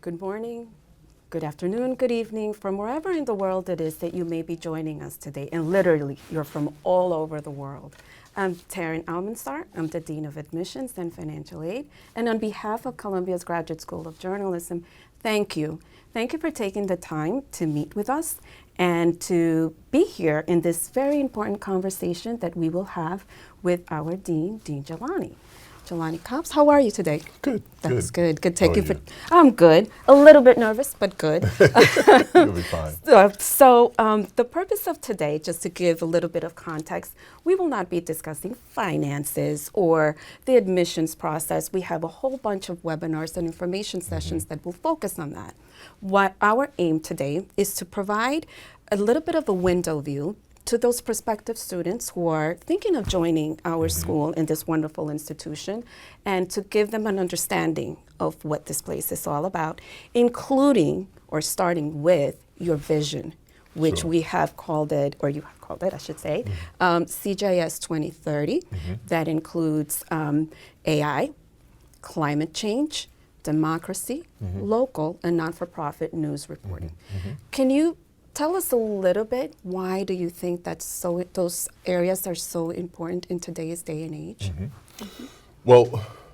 Good morning, good afternoon, good evening, from wherever in the world it is that you may be joining us today. And literally, you're from all over the world. I'm Taryn Almanzar. I'm the Dean of Admissions and Financial Aid. And on behalf of Columbia's Graduate School of Journalism, thank you. Thank you for taking the time to meet with us and to be here in this very important conversation that we will have with our Dean, Dean Jelani. Jelani Cobb, how are you today? Good. That's good. Good. Thank How you are for. you? I'm good. A little bit nervous, but good. You'll be fine. So the purpose of today, just to give a little bit of context, we will not be discussing finances or the admissions process. We have a whole bunch of webinars and information sessions that will focus on that. What our aim today is to provide a little bit of a window view to those prospective students who are thinking of joining our school in this wonderful institution, and to give them an understanding of what this place is all about, including or starting with your vision, which Sure. we have called it, or you have called it, I should say, CJS 2030. That includes AI, climate change, democracy, local and not-for-profit news reporting. Can you tell us a little bit, why do you think those areas are so important in today's day and age? Well,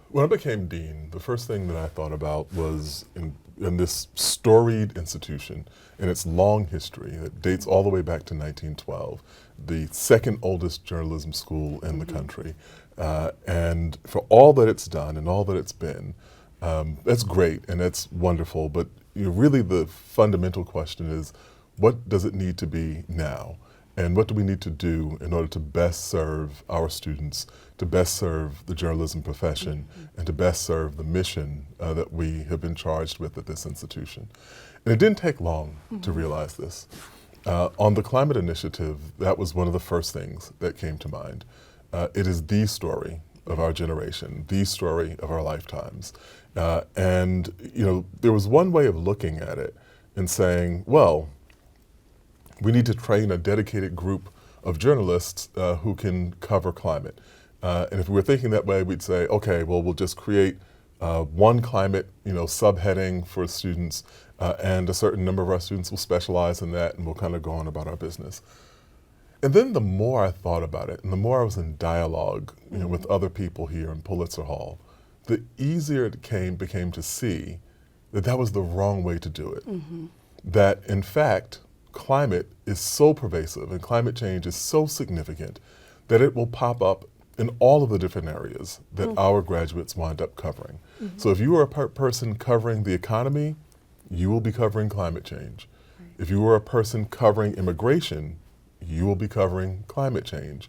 when I became dean, the first thing that I thought about was in this storied institution and its long history that dates all the way back to 1912, the second oldest journalism school in the country. And for all that it's done and all that it's been, that's great and that's wonderful, but really the fundamental question is, what does it need to be now? And what do we need to do in order to best serve our students, to best serve the journalism profession, and to best serve the mission that we have been charged with at this institution? And it didn't take long to realize this. On the climate initiative, that was one of the first things that came to mind. It is the story of our generation, the story of our lifetimes. And there was one way of looking at it and saying, well, we need to train a dedicated group of journalists who can cover climate. And if we were thinking that way, we'd say, okay, well, we'll just create one climate, subheading for students, and a certain number of our students will specialize in that, and we'll kind of go on about our business. And then the more I thought about it, and the more I was in dialogue with other people here in Pulitzer Hall, the easier it became to see that that was the wrong way to do it. That, in fact, climate is so pervasive and climate change is so significant that it will pop up in all of the different areas that our graduates wind up covering. So if you are a person covering the economy, you will be covering climate change. If you are a person covering immigration, you will be covering climate change.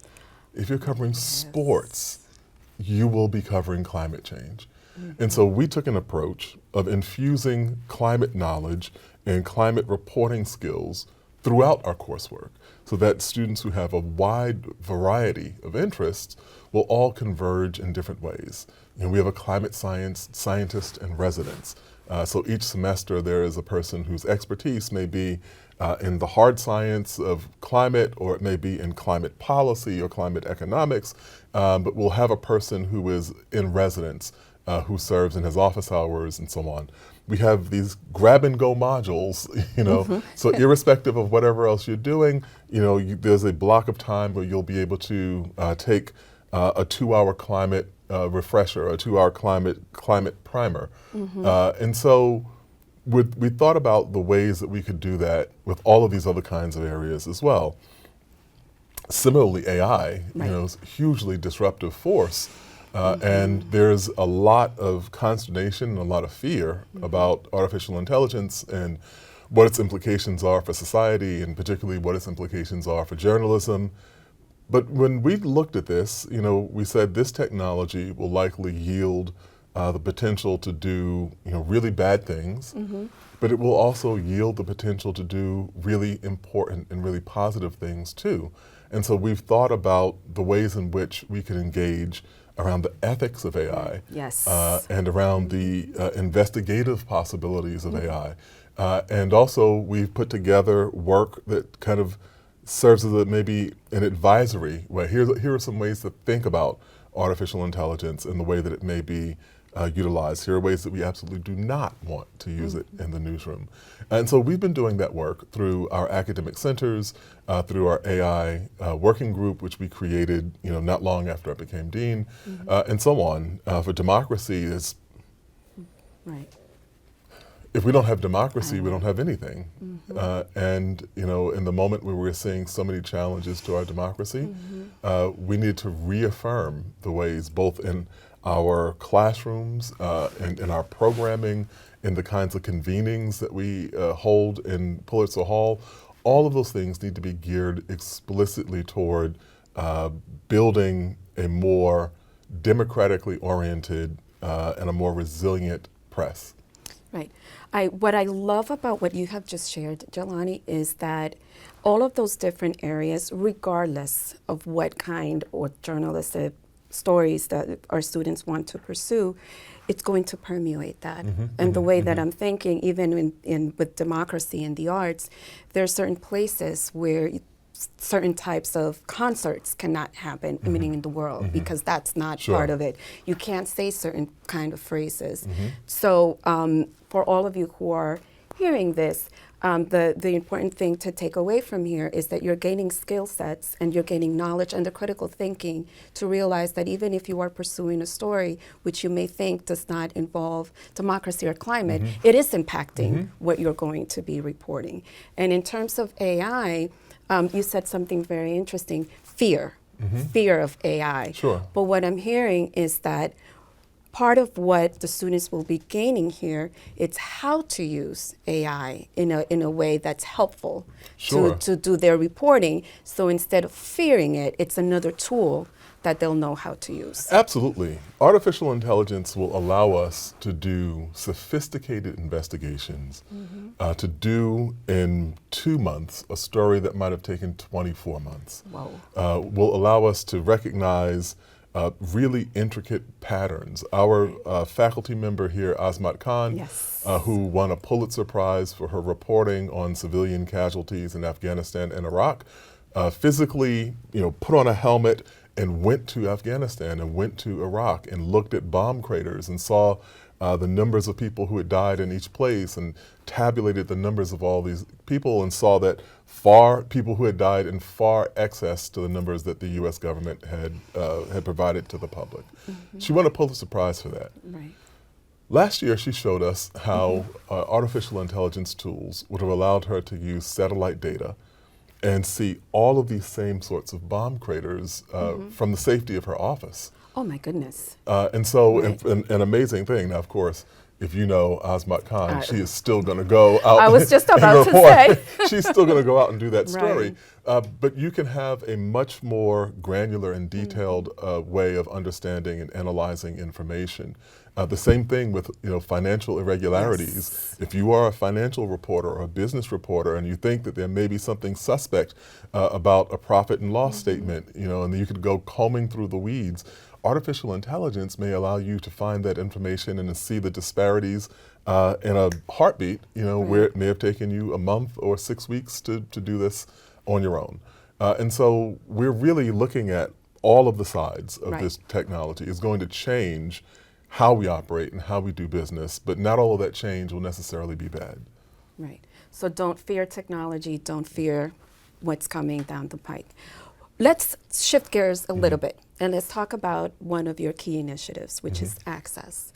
If you're covering sports, you will be covering climate change. And so we took an approach of infusing climate knowledge and climate reporting skills throughout our coursework, so that students who have a wide variety of interests will all converge in different ways. We have a climate scientist in residence. So each semester there is a person whose expertise may be in the hard science of climate, or it may be in climate policy or climate economics, but we'll have a person who is in residence who serves in his office hours and so on. We have these grab-and-go modules, so irrespective of whatever else you're doing, there's a block of time where you'll be able to take a 2-hour climate refresher, a 2-hour climate primer. And so we thought about the ways that we could do that with all of these other kinds of areas as well. Similarly, AI, is a hugely disruptive force. And there's a lot of consternation and a lot of fear about artificial intelligence and what its implications are for society, and particularly what its implications are for journalism. But when we looked at this, we said this technology will likely yield the potential to do really bad things, but it will also yield the potential to do really important and really positive things too. And so we've thought about the ways in which we can engage around the ethics of AI, and around the investigative possibilities of AI. And also we've put together work that kind of serves as maybe an advisory way. Here are some ways to think about artificial intelligence and the way that it may be utilize. Here are ways that we absolutely do not want to use it in the newsroom. And so we've been doing that work through our academic centers, through our AI working group, which we created not long after I became dean, and so on. For democracy, is Right. if we don't have democracy, we don't have anything. And in the moment where we're seeing so many challenges to our democracy, we need to reaffirm the ways, both in our classrooms, in our programming, in the kinds of convenings that we hold in Pulitzer Hall. All of those things need to be geared explicitly toward building a more democratically oriented and a more resilient press. Right. What I love about what you have just shared, Jelani, is that all of those different areas, regardless of what kind of journalistic stories that our students want to pursue, it's going to permeate that. And the way that I'm thinking, even with democracy and the arts, there are certain places where certain types of concerts cannot happen, meaning in the world, because that's not part of it. You can't say certain kind of phrases. So for all of you who are hearing this, the important thing to take away from here is that you're gaining skill sets and you're gaining knowledge and the critical thinking to realize that even if you are pursuing a story which you may think does not involve democracy or climate, it is impacting what you're going to be reporting. And in terms of AI, you said something very interesting, fear of AI. But what I'm hearing is that part of what the students will be gaining here, it's how to use AI in a way that's helpful to do their reporting. So instead of fearing it, it's another tool that they'll know how to use. Absolutely. Artificial intelligence will allow us to do sophisticated investigations, to do in 2 months a story that might have taken 24 months. Will allow us to recognize really intricate patterns. Our faculty member here, Azmat Khan, who won a Pulitzer Prize for her reporting on civilian casualties in Afghanistan and Iraq, physically, put on a helmet and went to Afghanistan and went to Iraq and looked at bomb craters and saw the numbers of people who had died in each place and tabulated the numbers of all these people and saw that people who had died in far excess to the numbers that the U.S. government had provided to the public. She won a Pulitzer Prize for that. Last year, she showed us how artificial intelligence tools would have allowed her to use satellite data and see all of these same sorts of bomb craters from the safety of her office. Oh my goodness. And so, an amazing thing. Now, of course, if you know Azmat Khan, she is still going to go out. I was just about to say. She's still going to go out and do that story. But you can have a much more granular and detailed way of understanding and analyzing information. The same thing with financial irregularities. If you are a financial reporter or a business reporter and you think that there may be something suspect about a profit and loss statement, and you could go combing through the weeds, artificial intelligence may allow you to find that information and to see the disparities in a heartbeat, where it may have taken you a month or 6 weeks to do this on your own. And so we're really looking at all of the sides of this technology. It's going to change how we operate and how we do business, but not all of that change will necessarily be bad. Right. So don't fear technology, don't fear what's coming down the pike. Let's shift gears a little bit and let's talk about one of your key initiatives, which is Access.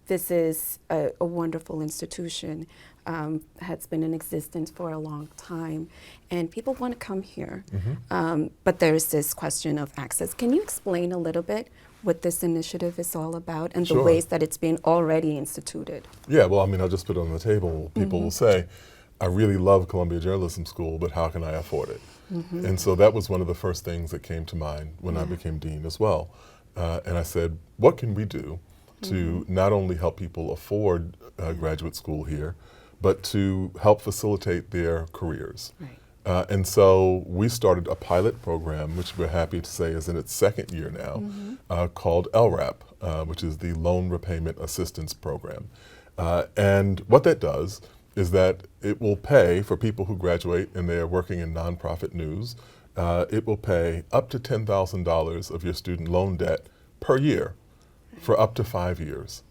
This is a wonderful institution, has been in existence for a long time, and people want to come here. But there's this question of access. Can you explain a little bit what this initiative is all about and the ways that it's been already instituted? Yeah, well, I'll just put it on the table. People will say, I really love Columbia Journalism School, but how can I afford it? And so that was one of the first things that came to mind when I became dean as well. And I said, what can we do to not only help people afford graduate school here, but to help facilitate their careers? And so we started a pilot program, which we're happy to say is in its second year now, called LRAP, which is the Loan Repayment Assistance Program. And what that does is that it will pay for people who graduate and they are working in nonprofit news. It will pay up to $10,000 of your student loan debt per year for up to 5 years.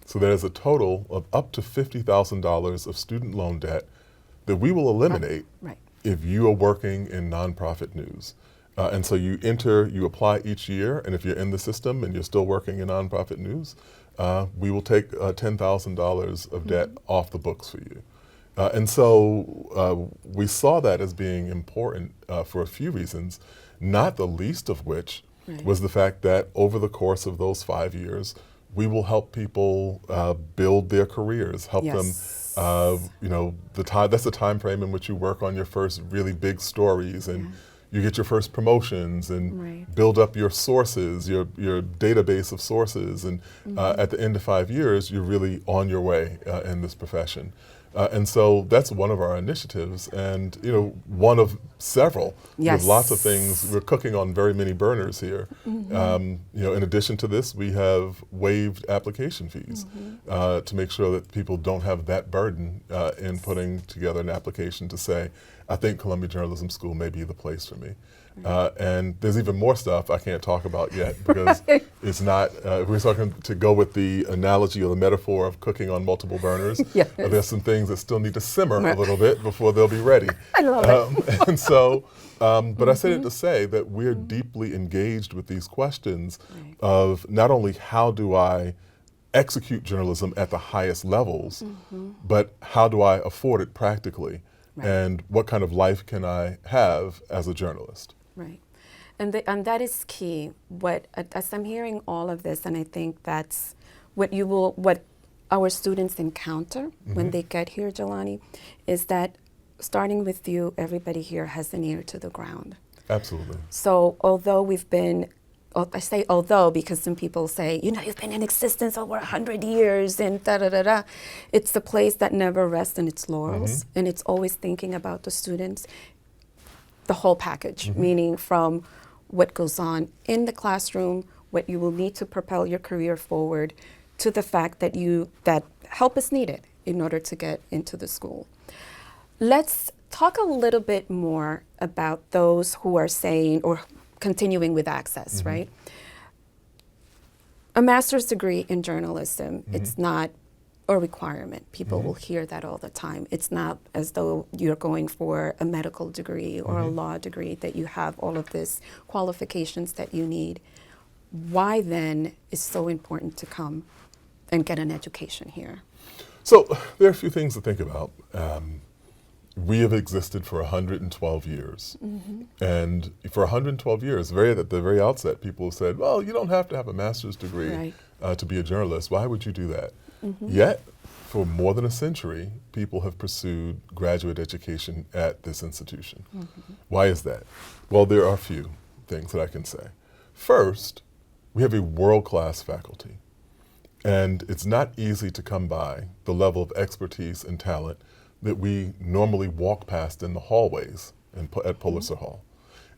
So there's a total of up to $50,000 of student loan debt that we will eliminate Right. if you are working in nonprofit news. And so you apply each year, and if you're in the system and you're still working in nonprofit news, we will take $10,000 of debt off the books for you. And so we saw that as being important for a few reasons, not the least of which was the fact that over the course of those 5 years, we will help people build their careers, help them, that's the time frame in which you work on your first really big stories and you get your first promotions and build up your sources, your database of sources. And at the end of 5 years, you're really on your way in this profession. And so that's one of our initiatives, and one of several. We have lots of things. We're cooking on very many burners here. In addition to this, we have waived application fees to make sure that people don't have that burden in putting together an application to say, I think Columbia Journalism School may be the place for me. And there's even more stuff I can't talk about yet because it's not, we're talking to go with the analogy or the metaphor of cooking on multiple burners. There's some things that still need to simmer a little bit before they'll be ready. I love it. And so, but I said it to say that we're deeply engaged with these questions of not only how do I execute journalism at the highest levels, but how do I afford it practically? And what kind of life can I have as a journalist? Right. And that is key. As I'm hearing all of this, and I think that's what our students encounter when they get here, Jelani, is that starting with you, everybody here has an ear to the ground. Absolutely. So although I say although because some people say, you've been in existence over 100 years and da-da-da-da. It's a place that never rests on its laurels, and it's always thinking about the students, the whole package, meaning from what goes on in the classroom, what you will need to propel your career forward, to the fact that help is needed in order to get into the school. Let's talk a little bit more about those who are saying, or continuing with access, right? A master's degree in journalism, it's not a requirement. People will hear that all the time. It's not as though you're going for a medical degree or a law degree that you have all of these qualifications that you need. Why then is so important to come and get an education here? So there are a few things to think about. We have existed for 112 years. And for 112 years, at the very outset, people have said, well, you don't have to have a master's degree to be a journalist. Why would you do that? Yet, for more than a century, people have pursued graduate education at this institution. Why is that? Well, there are a few things that I can say. First, we have a world-class faculty. And it's not easy to come by the level of expertise and talent that we normally walk past in the hallways at Pulitzer Hall.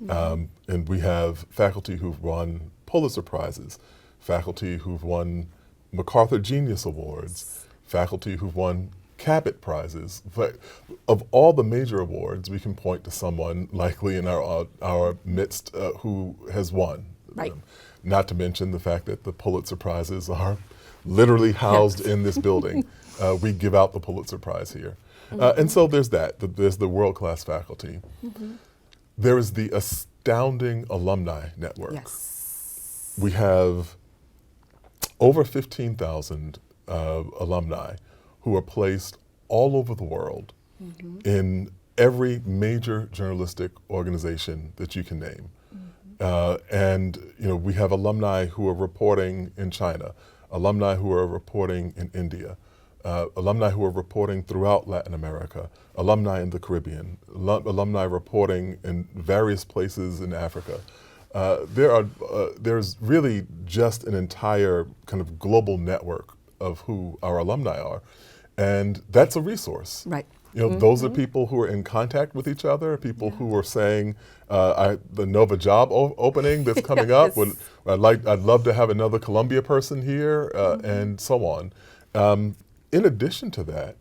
And we have faculty who've won Pulitzer Prizes, faculty who've won MacArthur Genius Awards, faculty who've won Cabot Prizes. But of all the major awards, we can point to someone likely in our midst who has won them. Not to mention the fact that the Pulitzer Prizes are literally housed in this building. We give out the Pulitzer Prize here. And so there's that. There's the world-class faculty. There is the astounding alumni network. We have over 15,000 alumni who are placed all over the world in every major journalistic organization that you can name. And we have alumni who are reporting in China, alumni who are reporting in India, alumni who are reporting throughout Latin America, alumni in the Caribbean, alumni reporting in various places in Africa. There's really just an entire kind of global network of who our alumni are, and that's a resource. Those are people who are in contact with each other, people who are saying, the Nova job opening that's coming up, I'd love to have another Columbia person here, and so on. In addition to that,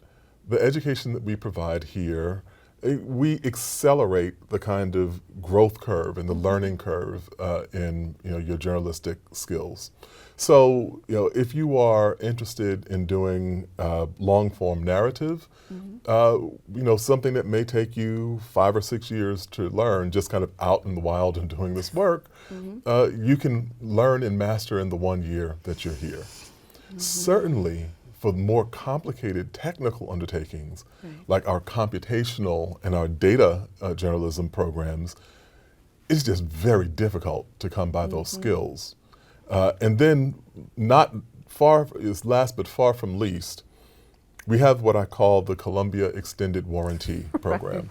the education that we provide here we accelerate the kind of growth curve and the learning curve in your journalistic skills. So if you are interested in doing long form narrative, something that may take you 5 or 6 years to learn, just kind of out in the wild and doing this work, you can learn and master in the 1 year that you're here. Certainly, for more complicated technical undertakings, like our computational and our data journalism programs, it's just very difficult to come by those skills. And then, last but far from least, we have what I call the Columbia Extended Warranty Program,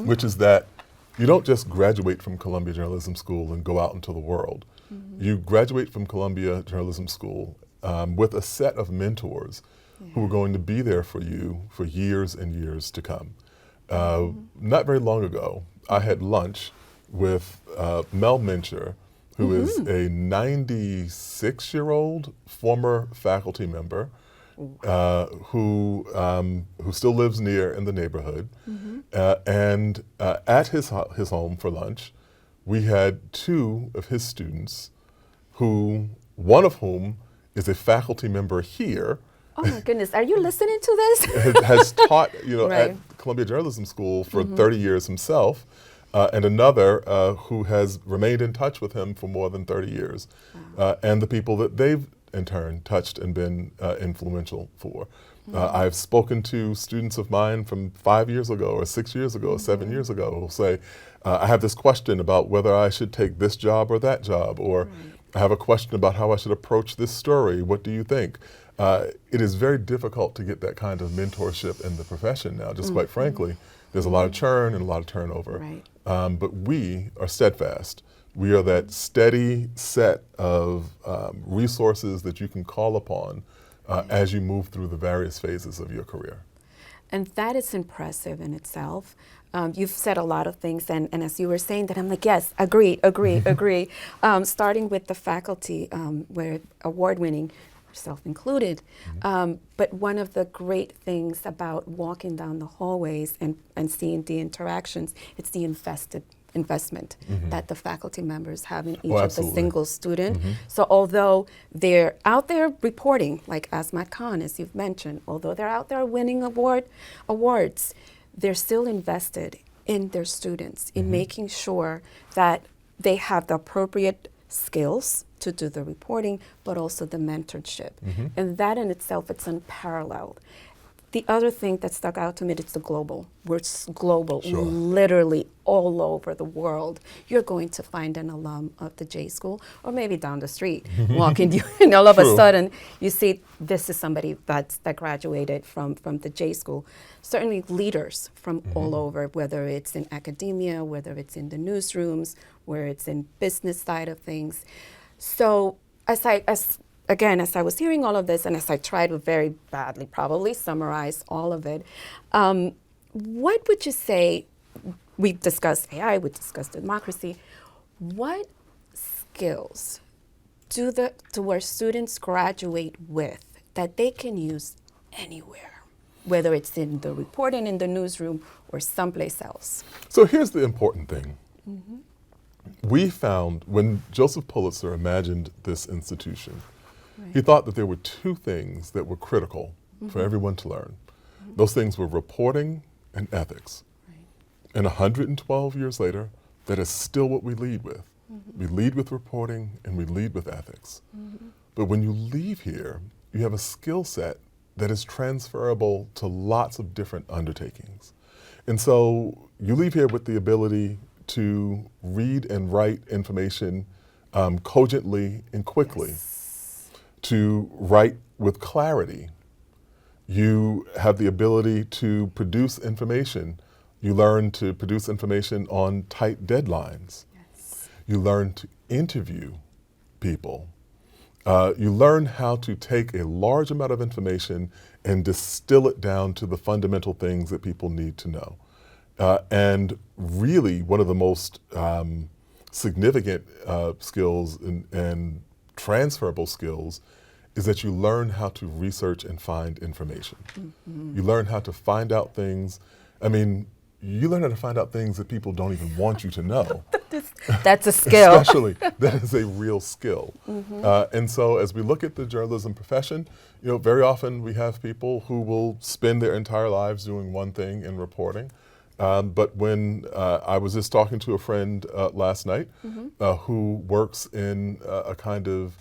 which is that you don't just graduate from Columbia Journalism School and go out into the world. You graduate from Columbia Journalism School with a set of mentors who are going to be there for you for years and years to come. Not very long ago, I had lunch with Mel Mincher, who is a 96-year-old former faculty member who still lives near in the neighborhood. And at his home for lunch, we had 2 of his students, one of whom is a faculty member here. Oh my goodness, are you listening to this? Has taught at Columbia Journalism School for 30 years himself, and another who has remained in touch with him for more than 30 years, and the people that they've in turn touched and been influential for. I've spoken to students of mine from 5 years ago or 6 years ago or 7 years ago who say, I have this question about whether I should take this job or that job, or I have a question about how I should approach this story. What do you think? It is very difficult to get that kind of mentorship in the profession now, just quite frankly. There's a lot of churn and a lot of turnover. But we are steadfast. We are that steady set of resources that you can call upon as you move through the various phases of your career. And that is impressive in itself. You've said a lot of things, and as you were saying that, I'm like, yes, agree. Starting with the faculty, where award-winning, yourself included. But one of the great things about walking down the hallways and seeing the interactions, it's the investment that the faculty members have in each of the single student. So although they're out there reporting, like Asmat Khan, as you've mentioned, although they're out there winning awards, they're still invested in their students, in making sure that they have the appropriate skills to do the reporting, but also the mentorship. And that in itself, it's unparalleled. The other thing that stuck out to me is the global. We're global, literally all over the world. You're going to find an alum of the J School, or maybe down the street, walking you, and all of a sudden you see this is somebody that graduated from the J School. Certainly leaders from all over, whether it's in academia, whether it's in the newsrooms, where it's in business side of things. So as I was hearing all of this, and as I tried to very badly probably summarize all of it, what would you say, we discussed AI, we discussed democracy, what skills do our students graduate with that they can use anywhere, whether it's in the reporting in the newsroom or someplace else? So here's the important thing. We found, when Joseph Pulitzer imagined this institution, he thought that there were 2 things that were critical for everyone to learn. Those things were reporting and ethics. And 112 years later, that is still what we lead with. We lead with reporting and we lead with ethics. But when you leave here, you have a skill set that is transferable to lots of different undertakings. And so you leave here with the ability to read and write information cogently and quickly, to write with clarity. You have the ability to produce information. You learn to produce information on tight deadlines. You learn to interview people. You learn how to take a large amount of information and distill it down to the fundamental things that people need to know. And really, one of the most significant skills and transferable skills is that you learn how to research and find information. You learn how to find out things. I mean, you learn how to find out things that people don't even want you to know. That's a skill. Especially, that is a real skill. And so as we look at the journalism profession, very often we have people who will spend their entire lives doing one thing in reporting. But when I was just talking to a friend last night who works in a kind of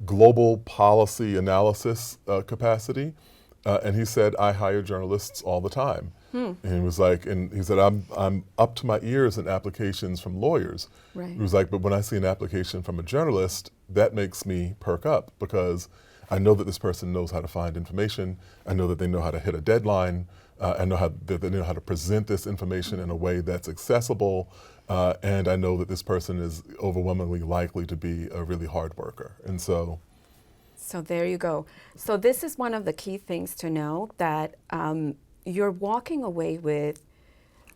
global policy analysis capacity, and he said, I hire journalists all the time. And he was like, and he said, I'm up to my ears in applications from lawyers. Right. He was like, but when I see an application from a journalist, that makes me perk up because I know that this person knows how to find information. I know that they know how to hit a deadline. I know that they know how to present this information in a way that's accessible. And I know that this person is overwhelmingly likely to be a really hard worker. And so there you go. So this is one of the key things to know, that you're walking away with,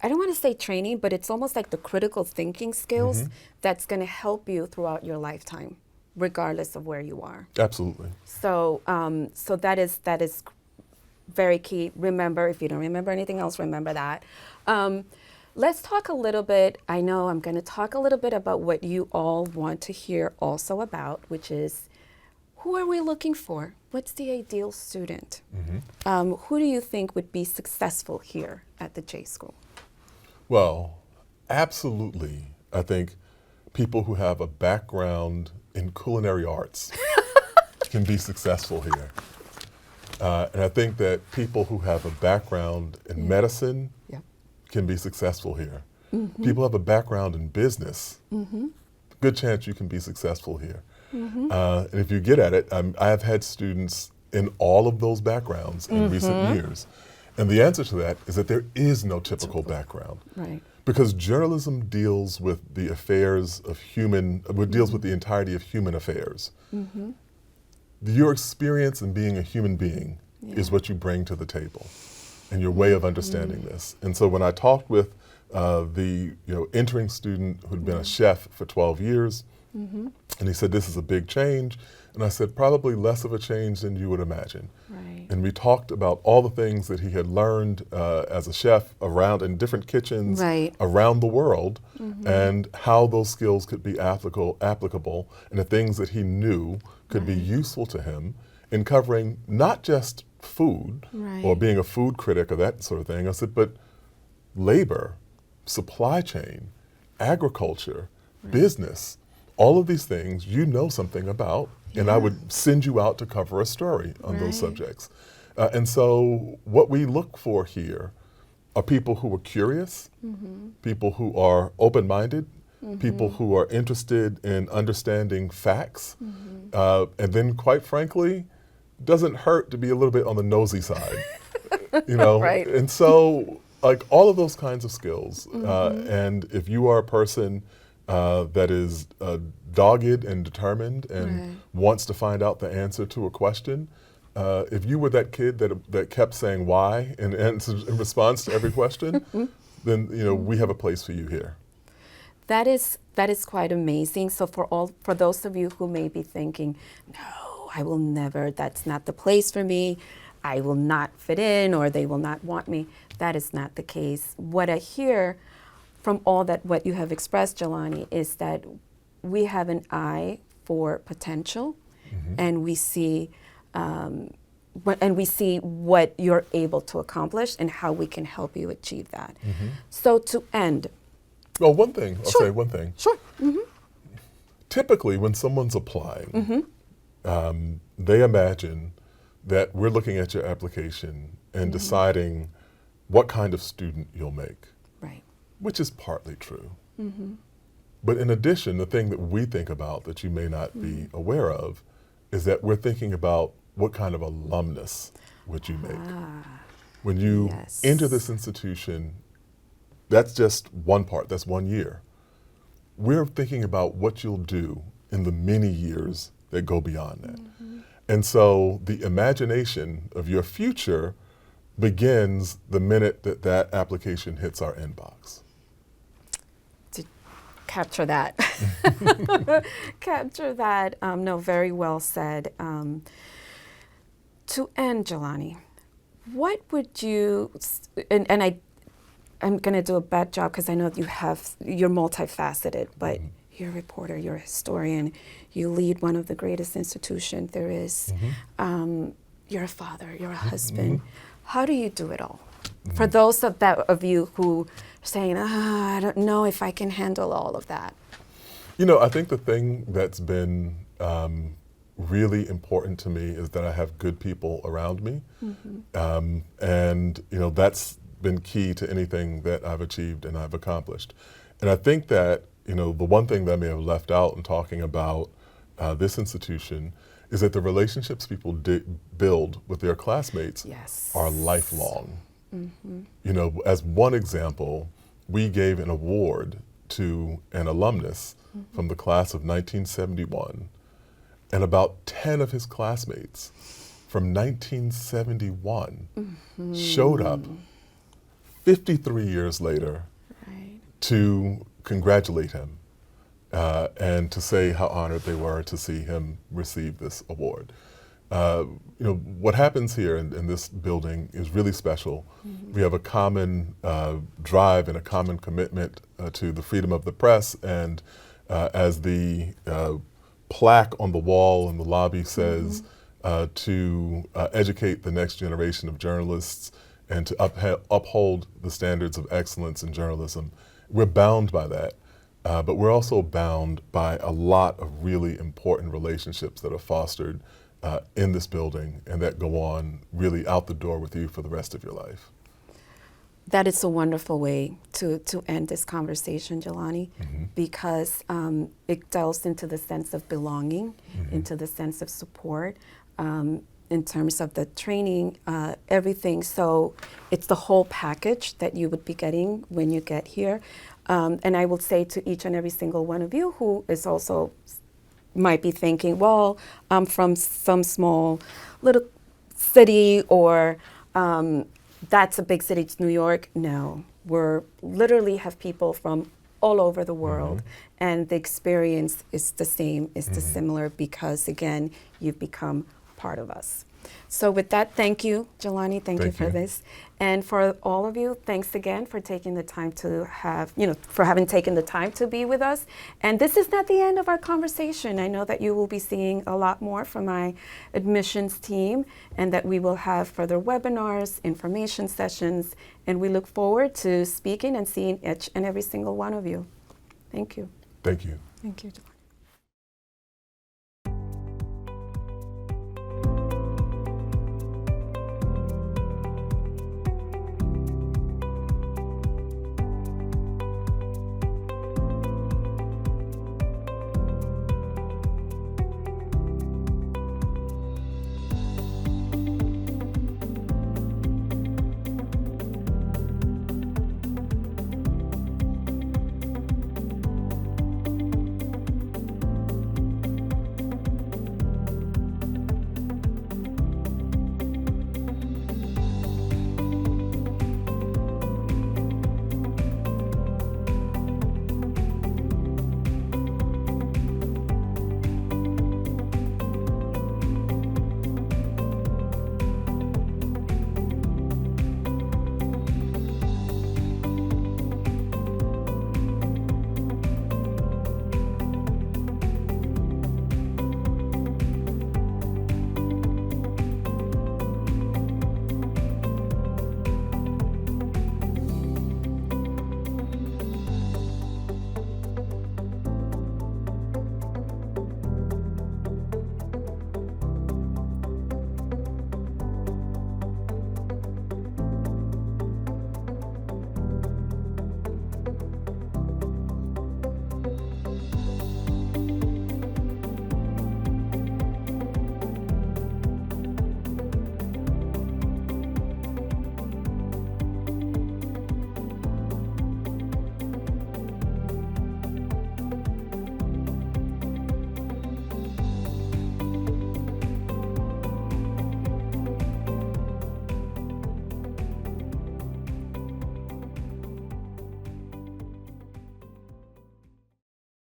I don't want to say training, but it's almost like the critical thinking skills that's going to help you throughout your lifetime, regardless of where you are. absolutely. So so that is very key. Remember, if you don't remember anything else, remember that. Let's talk a little bit, I know I'm going to talk a little bit about what you all want to hear also about, which is, who are we looking for? What's the ideal student? Who do you think would be successful here at the J School? Well, absolutely. I think people who have a background in culinary arts can be successful here. And I think that people who have a background in medicine can be successful here. People who have a background in business, good chance you can be successful here. And if you get at it, I have had students in all of those backgrounds in recent years. And the answer to that is that there is no typical background. Right. Because journalism deals with the affairs of deals with the entirety of human affairs. Your experience in being a human being is what you bring to the table and your way of understanding this. And so when I talked with the entering student who'd been a chef for 12 years, and he said, this is a big change. And I said, probably less of a change than you would imagine. Right. And we talked about all the things that he had learned as a chef around in different kitchens around the world, and how those skills could be applicable, and the things that he knew could be useful to him in covering not just food or being a food critic or that sort of thing. I said, but labor, supply chain, agriculture, business, all of these things you know something about, and I would send you out to cover a story on those subjects. And so what we look for here are people who are curious, people who are open-minded, people who are interested in understanding facts, and then quite frankly, doesn't hurt to be a little bit on the nosy side, Right. And so like all of those kinds of skills, and if you are a person that is dogged and determined and wants to find out the answer to a question, if you were that kid that kept saying why in response to every question, then we have a place for you here. That is quite amazing. So for those of you who may be thinking, no, I will never, that's not the place for me, I will not fit in, or they will not want me, that is not the case. What I hear from what you have expressed, Jelani, is that we have an eye for potential, and we see what you're able to accomplish and how we can help you achieve that. So to end. Well, one thing, I'll say one thing. Sure. Typically, when someone's applying, they imagine that we're looking at your application and deciding what kind of student you'll make. Right. Which is partly true. But in addition, the thing that we think about that you may not be aware of is that we're thinking about what kind of alumnus would you make. When you enter this institution, that's just one part, that's 1 year. We're thinking about what you'll do in the many years that go beyond that. And so the imagination of your future begins the minute that application hits our inbox. To capture that. Capture that. No, very well said. To end, Jelani, what would you, and I'm going to do a bad job because I know you're multifaceted, but you're a reporter, you're a historian, you lead one of the greatest institutions there is. You're a father, you're a husband. How do you do it all? For those of you who are saying, I don't know if I can handle all of that. You know, I think the thing that's been really important to me is that I have good people around me. And, you know, that's been key to anything that I've achieved and I've accomplished. And I think that, you know, the one thing that I may have left out in talking about this institution is that the relationships people build with their classmates are lifelong. You know, as one example, we gave an award to an alumnus from the class of 1971, and about 10 of his classmates from 1971 showed up 53 years later to congratulate him and to say how honored they were to see him receive this award. You know, what happens here in this building is really special. We have a common drive and a common commitment to the freedom of the press, and as the plaque on the wall in the lobby says, to educate the next generation of journalists and to uphold the standards of excellence in journalism. We're bound by that, but we're also bound by a lot of really important relationships that are fostered in this building and that go on really out the door with you for the rest of your life. That is a wonderful way to end this conversation, Jelani, because it delves into the sense of belonging, into the sense of support, in terms of the training, everything. So it's the whole package that you would be getting when you get here. And I will say to each and every single one of you who is also might be thinking, well, I'm from some small little city, or that's a big city, it's New York. No, we're literally have people from all over the world, and the experience is the same, is the similar, because again, you've become part of us. So with that, thank you, Jelani, thank you for this. And for all of you, thanks again for taking the time to for having taken the time to be with us. And this is not the end of our conversation. I know that you will be seeing a lot more from my admissions team, and that we will have further webinars, information sessions, and we look forward to speaking and seeing each and every single one of you. Thank you. Thank you. Thank you.